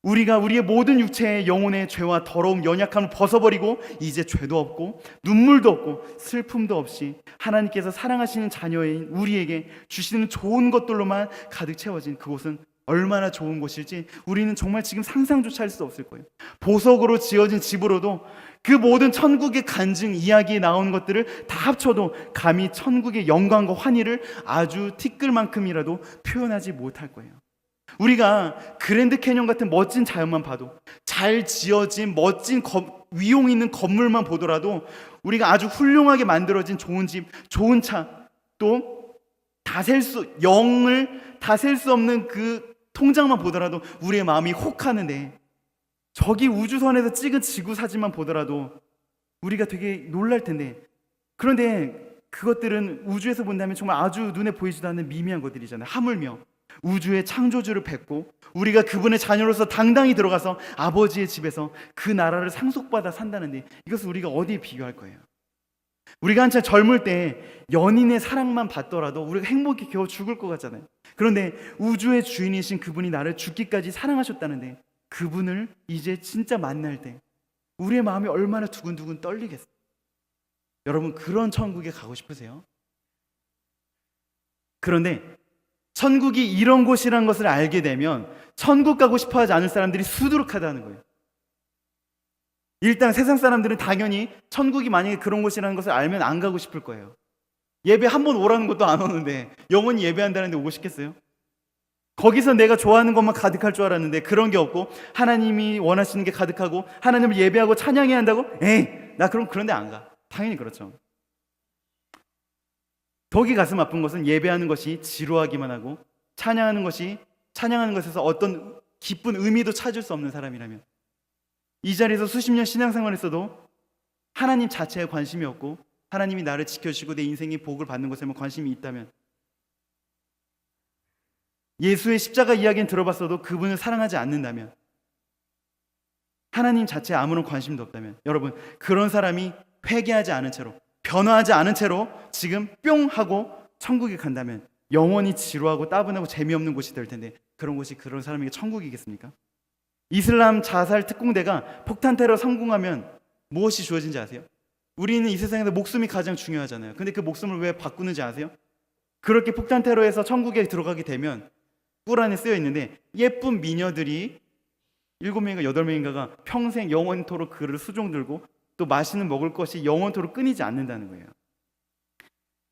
우리가 우리의 모든 육체의 영혼의 죄와 더러움, 연약함을 벗어버리고 이제 죄도 없고 눈물도 없고 슬픔도 없이 하나님께서 사랑하시는 자녀인 우리에게 주시는 좋은 것들로만 가득 채워진 그곳은 얼마나 좋은 곳일지 우리는 정말 지금 상상조차 할 수 없을 거예요. 보석으로 지어진 집으로도 그 모든 천국의 간증, 이야기에 나오는 것들을 다 합쳐도 감히 천국의 영광과 환희를 아주 티끌만큼이라도 표현하지 못할 거예요. 우리가 그랜드 캐년 같은 멋진 자연만 봐도, 잘 지어진 멋진 위용 있는 건물만 보더라도, 우리가 아주 훌륭하게 만들어진 좋은 집, 좋은 차, 또 영을 다 셀 수 없는 그 통장만 보더라도 우리의 마음이 혹하는데, 저기 우주선에서 찍은 지구 사진만 보더라도 우리가 되게 놀랄 텐데, 그런데 그것들은 우주에서 본다면 정말 아주 눈에 보이지도 않는 미미한 것들이잖아요. 하물며 우주의 창조주를 뵙고 우리가 그분의 자녀로서 당당히 들어가서 아버지의 집에서 그 나라를 상속받아 산다는데, 이것을 우리가 어디에 비교할 거예요? 우리가 한참 젊을 때 연인의 사랑만 받더라도 우리가 행복해 겨우 죽을 것 같잖아요. 그런데 우주의 주인이신 그분이 나를 죽기까지 사랑하셨다는데, 그분을 이제 진짜 만날 때 우리의 마음이 얼마나 두근두근 떨리겠어요? 여러분, 그런 천국에 가고 싶으세요? 그런데 천국이 이런 곳이라는 것을 알게 되면 천국 가고 싶어 하지 않을 사람들이 수두룩하다는 거예요. 일단 세상 사람들은 당연히 천국이 만약에 그런 곳이라는 것을 알면 안 가고 싶을 거예요. 예배 한 번 오라는 것도 안 오는데 영원히 예배한다는데 오고 싶겠어요? 거기서 내가 좋아하는 것만 가득할 줄 알았는데 그런 게 없고 하나님이 원하시는 게 가득하고 하나님을 예배하고 찬양해야 한다고? 에이, 나 그런데 안 가. 당연히 그렇죠. 더욱이 가슴 아픈 것은 예배하는 것이 지루하기만 하고 찬양하는 것에서 어떤 기쁜 의미도 찾을 수 없는 사람이라면, 이 자리에서 수십 년 신앙생활했어도 하나님 자체에 관심이 없고 하나님이 나를 지켜주시고 내 인생의 복을 받는 것에만 관심이 있다면, 예수의 십자가 이야기는 들어봤어도 그분을 사랑하지 않는다면, 하나님 자체에 아무런 관심도 없다면, 여러분, 그런 사람이 회개하지 않은 채로, 변화하지 않은 채로 지금 뿅 하고 천국에 간다면 영원히 지루하고 따분하고 재미없는 곳이 될 텐데, 그런 곳이 그런 사람에게 천국이겠습니까? 이슬람 자살 특공대가 폭탄 테러 성공하면 무엇이 주어진지 아세요? 우리는 이 세상에서 목숨이 가장 중요하잖아요. 근데 그 목숨을 왜 바꾸는지 아세요? 그렇게 폭탄 테러에서 천국에 들어가게 되면 꾸란에 쓰여 있는데, 예쁜 미녀들이 7명인가 8명인가가 평생 영원토록 그를 수종 들고 또 맛있는 먹을 것이 영원토록 끊이지 않는다는 거예요.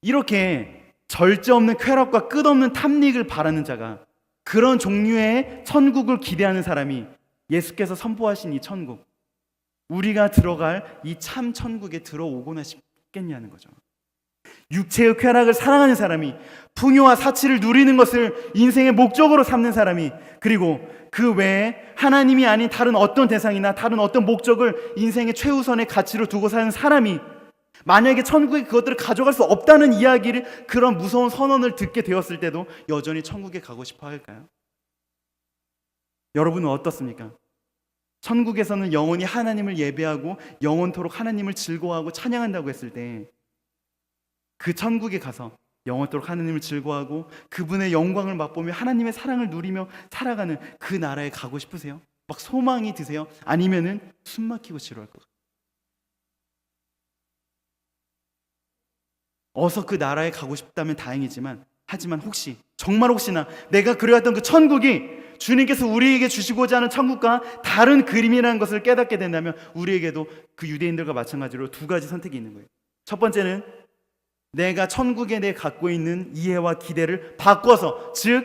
이렇게 절제 없는 쾌락과 끝없는 탐닉을 바라는 자가, 그런 종류의 천국을 기대하는 사람이 예수께서 선포하신 이 천국, 우리가 들어갈 이 참 천국에 들어오고나 싶겠냐는 거죠. 육체의 쾌락을 사랑하는 사람이, 풍요와 사치를 누리는 것을 인생의 목적으로 삼는 사람이, 그리고 그 외에 하나님이 아닌 다른 어떤 대상이나 다른 어떤 목적을 인생의 최우선의 가치로 두고 사는 사람이 만약에 천국에 그것들을 가져갈 수 없다는 이야기를, 그런 무서운 선언을 듣게 되었을 때도 여전히 천국에 가고 싶어 할까요? 여러분은 어떻습니까? 천국에서는 영원히 하나님을 예배하고 영원토록 하나님을 즐거워하고 찬양한다고 했을 때, 그 천국에 가서 영원토록 하나님을 즐거워하고 그분의 영광을 맛보며 하나님의 사랑을 누리며 살아가는 그 나라에 가고 싶으세요? 막 소망이 드세요? 아니면은 숨막히고 지루할 것 같아요? 어서 그 나라에 가고 싶다면 다행이지만, 하지만 정말 혹시나 내가 그려왔던 그 천국이 주님께서 우리에게 주시고자 하는 천국과 다른 그림이라는 것을 깨닫게 된다면, 우리에게도 그 유대인들과 마찬가지로 두 가지 선택이 있는 거예요. 첫 번째는 내가 천국에 내 갖고 있는 이해와 기대를 바꿔서, 즉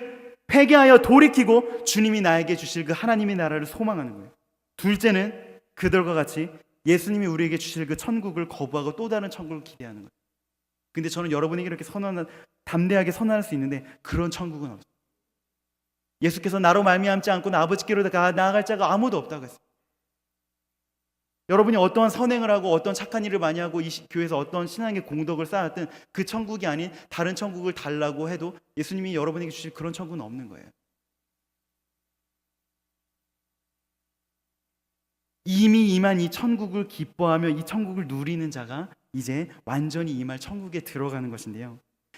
회개하여 돌이키고 주님이 나에게 주실 그 하나님의 나라를 소망하는 거예요. 둘째는 그들과 같이 예수님이 우리에게 주실 그 천국을 거부하고 또 다른 천국을 기대하는 거예요. 근데 저는 여러분에게 이렇게 담대하게 선언할 수 있는데, 그런 천국은 없어요. 예수께서 나로 말미암지 않고 아버지께로 나아갈 자가 아무도 없다고 했어요. 여러분이 어떠한 선행을 하고 어떤 착한 일을 많이 하고 이 교회에서 어떤 신앙의 공덕을 쌓았든 그 천국이 아닌 다른 천국을 달라고 해도 예수님이 여러분에게 주실 그런 천국은 없는 거예요. 이미 임한 이 천국을 기뻐하며 이 천국을 누리는 자가 이제 완전히 임할 천국에 들어가는 것인데요.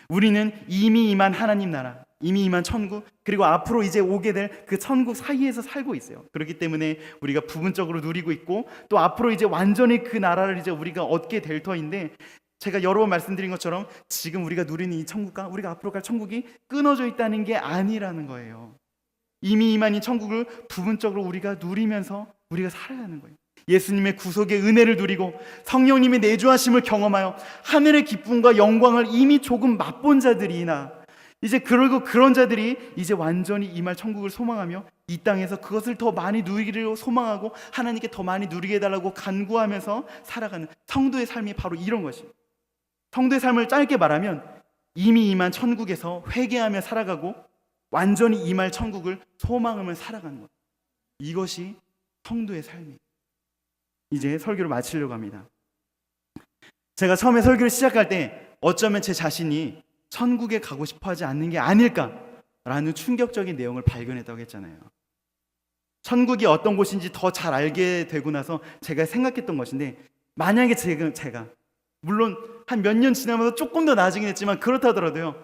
우리는 이미 임한 하나님 나라, 이미 임한 천국, 그리고 앞으로 이제 오게 될 그 천국 사이에서 살고 있어요. 그렇기 때문에 우리가 부분적으로 누리고 있고 또 앞으로 이제 완전히 그 나라를 이제 우리가 얻게 될 터인데, 제가 여러 번 말씀드린 것처럼 지금 우리가 누리는 이 천국과 우리가 앞으로 갈 천국이 끊어져 있다는 게 아니라는 거예요. 이미 임한 이 천국을 부분적으로 우리가 누리면서 우리가 살아가는 거예요. 예수님의 구속의 은혜를 누리고 성령님의 내주하심을 경험하여 하늘의 기쁨과 영광을 이미 조금 맛본 자들이나 이제 그리고 그런 자들이 이제 완전히 임할 천국을 소망하며 이 땅에서 그것을 더 많이 누리기를 소망하고 하나님께 더 많이 누리게 해달라고 간구하면서 살아가는 성도의 삶이 바로 이런 것이에요. 성도의 삶을 짧게 말하면 이미 임한 천국에서 회개하며 살아가고 완전히 임할 천국을 소망하며 살아가는 것, 이것이 성도의 삶이에요. 이제 설교를 마치려고 합니다. 제가 처음에 설교를 시작할 때 어쩌면 제 자신이 천국에 가고 싶어 하지 않는 게 아닐까라는 충격적인 내용을 발견했다고 했잖아요. 천국이 어떤 곳인지 더 잘 알게 되고 나서 제가 생각했던 것인데, 만약에 제가 물론 한 몇 년 지나면서 조금 더 나아지긴 했지만 그렇다 하더라도요,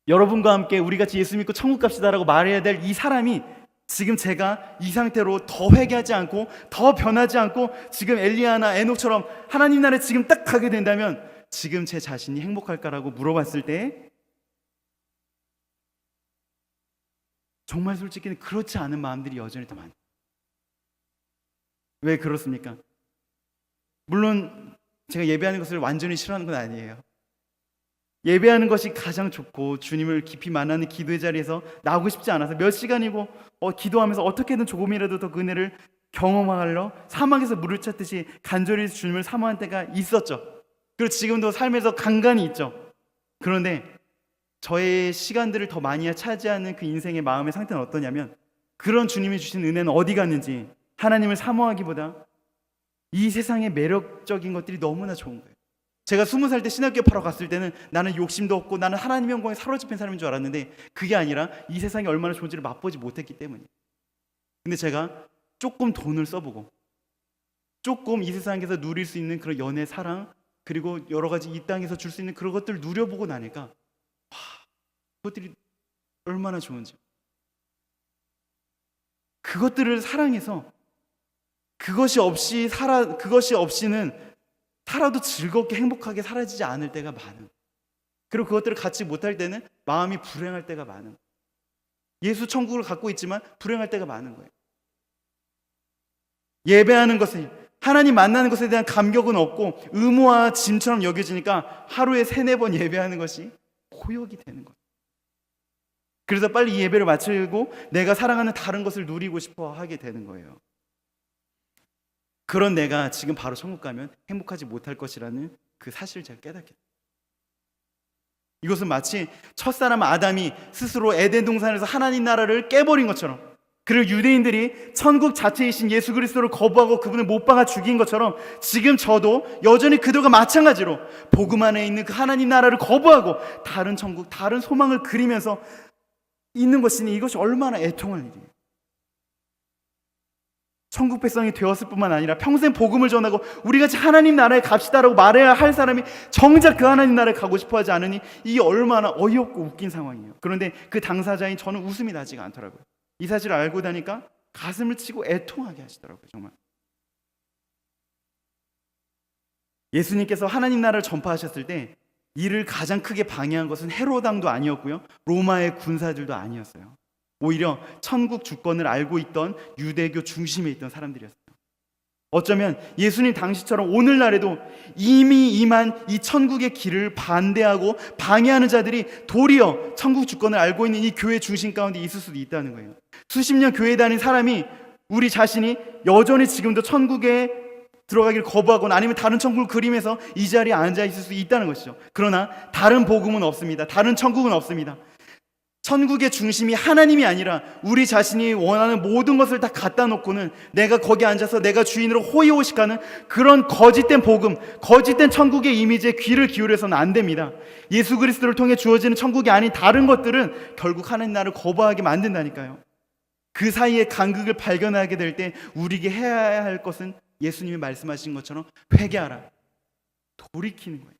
여러분과 함께 우리 같이 예수 믿고 천국 갑시다라고 말해야 될 이 사람이 지금 제가 이 상태로 더 회개하지 않고 더 변하지 않고 지금 엘리야나 에녹처럼 하나님 나라에 지금 딱 가게 된다면 지금 제 자신이 행복할까라고 물어봤을 때 정말 솔직히 그렇지 않은 마음들이 여전히 더 많아요. 왜 그렇습니까? 물론 제가 예배하는 것을 완전히 싫어하는 건 아니에요. 예배하는 것이 가장 좋고 주님을 깊이 만나는 기도의 자리에서 나오고 싶지 않아서 몇 시간이고 기도하면서 어떻게든 조금이라도 더 그 은혜를 경험하려 사막에서 물을 찾듯이 간절히 주님을 사모한 때가 있었죠. 그리고 지금도 삶에서 간간히 있죠. 그런데 저의 시간들을 더 많이 차지하는 그 인생의 마음의 상태는 어떠냐면, 그런 주님이 주신 은혜는 어디 갔는지 하나님을 사모하기보다 이 세상의 매력적인 것들이 너무나 좋은 거예요. 제가 20살 때 신학교 바로 갔을 때는 나는 욕심도 없고 나는 하나님의 영광에 사로잡힌 사람인 줄 알았는데 그게 아니라 이 세상이 얼마나 좋은지를 맛보지 못했기 때문이에요. 근데 제가 조금 돈을 써보고 조금 이 세상에서 누릴 수 있는 그런 연애, 사랑, 그리고 여러 가지 이 땅에서 줄 수 있는 그런 것들을 누려보고 나니까 그것들이 얼마나 좋은지, 그것들을 사랑해서 그것이 없이는 살아도 즐겁게 행복하게 살아지지 않을 때가 많은, 그리고 그것들을 갖지 못할 때는 마음이 불행할 때가 많은, 예수 천국을 갖고 있지만 불행할 때가 많은 거예요. 예배하는 것을, 하나님 만나는 것에 대한 감격은 없고 의무와 짐처럼 여겨지니까 하루에 3-4번 예배하는 것이 고역이 되는 거예요. 그래서 빨리 이 예배를 마치고 내가 사랑하는 다른 것을 누리고 싶어 하게 되는 거예요. 그런 내가 지금 바로 천국 가면 행복하지 못할 것이라는 그 사실을 제가 깨닫게 돼요. 이것은 마치 첫사람 아담이 스스로 에덴 동산에서 하나님 나라를 깨버린 것처럼, 그리고 유대인들이 천국 자체이신 예수 그리스도를 거부하고 그분을 못 박아 죽인 것처럼 지금 저도 여전히 그들과 마찬가지로 복음 안에 있는 그 하나님 나라를 거부하고 다른 천국, 다른 소망을 그리면서 있는 것이니 이것이 얼마나 애통할 일이에요. 천국 백성이 되었을 뿐만 아니라 평생 복음을 전하고 우리같이 하나님 나라에 갑시다라고 말해야 할 사람이 정작 그 하나님 나라에 가고 싶어 하지 않으니 이게 얼마나 어이없고 웃긴 상황이에요. 그런데 그 당사자인 저는 웃음이 나지가 않더라고요. 이 사실을 알고 나니까 가슴을 치고 애통하게 하시더라고요. 정말 예수님께서 하나님 나라를 전파하셨을 때 이를 가장 크게 방해한 것은 헤롯 왕도 아니었고요, 로마의 군사들도 아니었어요. 오히려 천국 주권을 알고 있던 유대교 중심에 있던 사람들이었어요. 어쩌면 예수님 당시처럼 오늘날에도 이미 임한 이 천국의 길을 반대하고 방해하는 자들이 도리어 천국 주권을 알고 있는 이 교회 중심 가운데 있을 수도 있다는 거예요. 수십 년 교회 다닌 사람이 우리 자신이 여전히 지금도 천국에 들어가기를 거부하거나 아니면 다른 천국을 그리면서 이 자리에 앉아 있을 수 있다는 것이죠. 그러나 다른 복음은 없습니다. 다른 천국은 없습니다. 천국의 중심이 하나님이 아니라 우리 자신이 원하는 모든 것을 다 갖다 놓고는 내가 거기 앉아서 내가 주인으로 호의호식하는 그런 거짓된 복음, 거짓된 천국의 이미지에 귀를 기울여서는 안 됩니다. 예수 그리스도를 통해 주어지는 천국이 아닌 다른 것들은 결국 하나님 나라를 거부하게 만든다니까요. 그 사이에 간극을 발견하게 될 때 우리에게 해야 할 것은 예수님이 말씀하신 것처럼 회개하라, 돌이키는 거예요.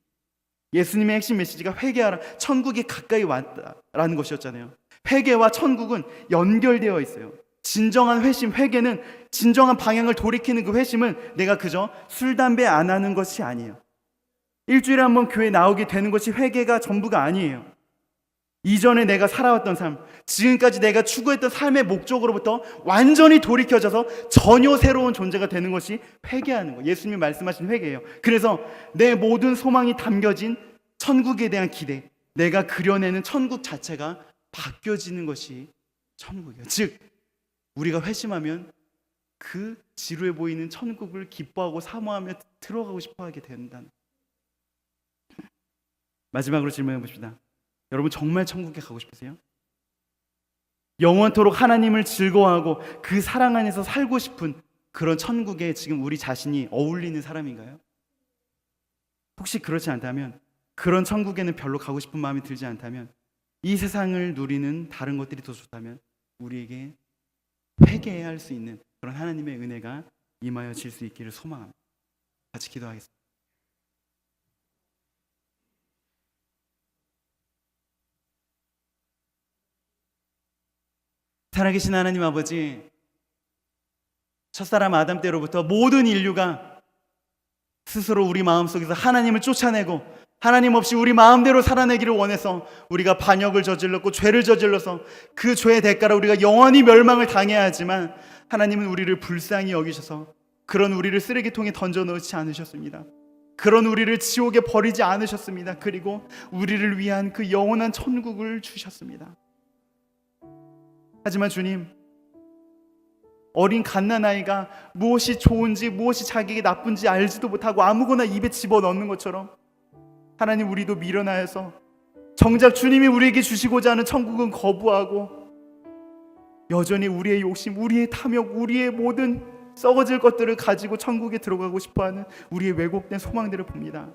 예수님의 핵심 메시지가 회개하라, 천국이 가까이 왔다라는 것이었잖아요. 회개와 천국은 연결되어 있어요. 진정한 회심, 회개는 진정한 방향을 돌이키는 그 회심은 내가 그저 술, 담배 안 하는 것이 아니에요. 일주일에 한 번 교회 나오게 되는 것이 회개가 전부가 아니에요. 이전에 내가 살아왔던 삶, 지금까지 내가 추구했던 삶의 목적으로부터 완전히 돌이켜져서 전혀 새로운 존재가 되는 것이 회개하는 거예요. 예수님이 말씀하신 회개예요. 그래서 내 모든 소망이 담겨진 천국에 대한 기대, 내가 그려내는 천국 자체가 바뀌어지는 것이 천국이에요. 즉 우리가 회심하면 그 지루해 보이는 천국을 기뻐하고 사모하며 들어가고 싶어하게 된다는. 마지막으로 질문해 봅시다. 여러분 정말 천국에 가고 싶으세요? 영원토록 하나님을 즐거워하고 그 사랑 안에서 살고 싶은 그런 천국에 지금 우리 자신이 어울리는 사람인가요? 혹시 그렇지 않다면, 그런 천국에는 별로 가고 싶은 마음이 들지 않다면, 이 세상을 누리는 다른 것들이 더 좋다면 우리에게 회개해야 할 수 있는 그런 하나님의 은혜가 임하여질 수 있기를 소망합니다. 같이 기도하겠습니다. 살아계신 하나님 아버지, 첫사람 아담 때로부터 모든 인류가 스스로 우리 마음속에서 하나님을 쫓아내고 하나님 없이 우리 마음대로 살아내기를 원해서 우리가 반역을 저질렀고 죄를 저질러서 그 죄의 대가로 우리가 영원히 멸망을 당해야 하지만 하나님은 우리를 불쌍히 여기셔서 그런 우리를 쓰레기통에 던져놓지 않으셨습니다. 그런 우리를 지옥에 버리지 않으셨습니다. 그리고 우리를 위한 그 영원한 천국을 주셨습니다. 하지만 주님, 어린 갓난아이가 무엇이 좋은지 무엇이 자기에게 나쁜지 알지도 못하고 아무거나 입에 집어넣는 것처럼 하나님, 우리도 미련하여서 정작 주님이 우리에게 주시고자 하는 천국은 거부하고 여전히 우리의 욕심, 우리의 탐욕, 우리의 모든 썩어질 것들을 가지고 천국에 들어가고 싶어하는 우리의 왜곡된 소망들을 봅니다.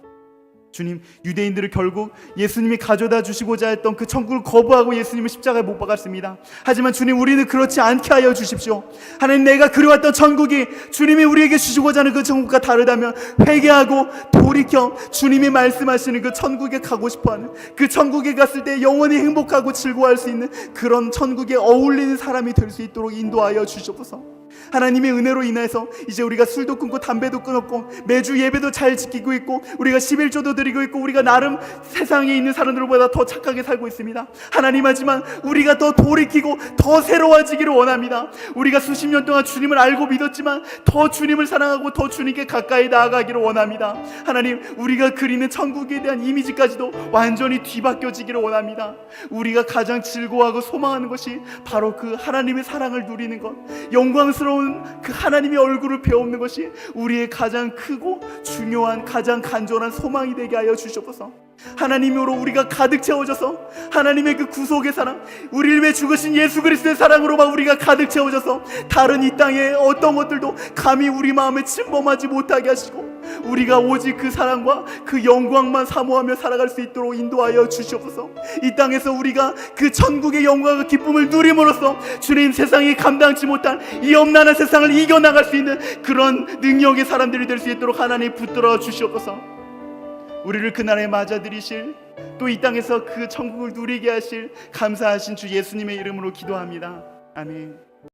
주님, 유대인들을 결국 예수님이 가져다 주시고자 했던 그 천국을 거부하고 예수님을 십자가에 못 박았습니다. 하지만 주님, 우리는 그렇지 않게 하여 주십시오. 하나님, 내가 그려왔던 천국이 주님이 우리에게 주시고자 하는 그 천국과 다르다면 회개하고 돌이켜 주님이 말씀하시는 그 천국에 가고 싶어하는, 그 천국에 갔을 때 영원히 행복하고 즐거워할 수 있는 그런 천국에 어울리는 사람이 될 수 있도록 인도하여 주시옵소서. 하나님의 은혜로 인해서 이제 우리가 술도 끊고 담배도 끊었고 매주 예배도 잘 지키고 있고 우리가 11조도 드리고 있고 우리가 나름 세상에 있는 사람들보다 더 착하게 살고 있습니다. 하나님, 하지만 우리가 더 돌이키고 더 새로워지기를 원합니다. 우리가 수십 년 동안 주님을 알고 믿었지만 더 주님을 사랑하고 더 주님께 가까이 나아가기를 원합니다. 하나님, 우리가 그리는 천국에 대한 이미지까지도 완전히 뒤바뀌어지기를 원합니다. 우리가 가장 즐거워하고 소망하는 것이 바로 그 하나님의 사랑을 누리는 것, 영광스러운 그 하나님의 얼굴을 배우는 것이 우리의 가장 크고 중요한, 가장 간절한 소망이 되게 하여 주시옵소서. 하나님으로 우리가 가득 채워져서 하나님의 그 구속의 사랑, 우리를 위해 죽으신 예수 그리스도의 사랑으로만 우리가 가득 채워져서 다른 이 땅의 어떤 것들도 감히 우리 마음에 침범하지 못하게 하시고 우리가 오직 그 사랑과 그 영광만 사모하며 살아갈 수 있도록 인도하여 주시옵소서. 이 땅에서 우리가 그 천국의 영광과 기쁨을 누림으로써 주님, 세상이 감당치 못한 이 엄난한 세상을 이겨나갈 수 있는 그런 능력의 사람들이 될 수 있도록 하나님 붙들어 주시옵소서. 우리를 그날에 맞아들이실, 또 이 땅에서 그 천국을 누리게 하실 감사하신 주 예수님의 이름으로 기도합니다. 아멘.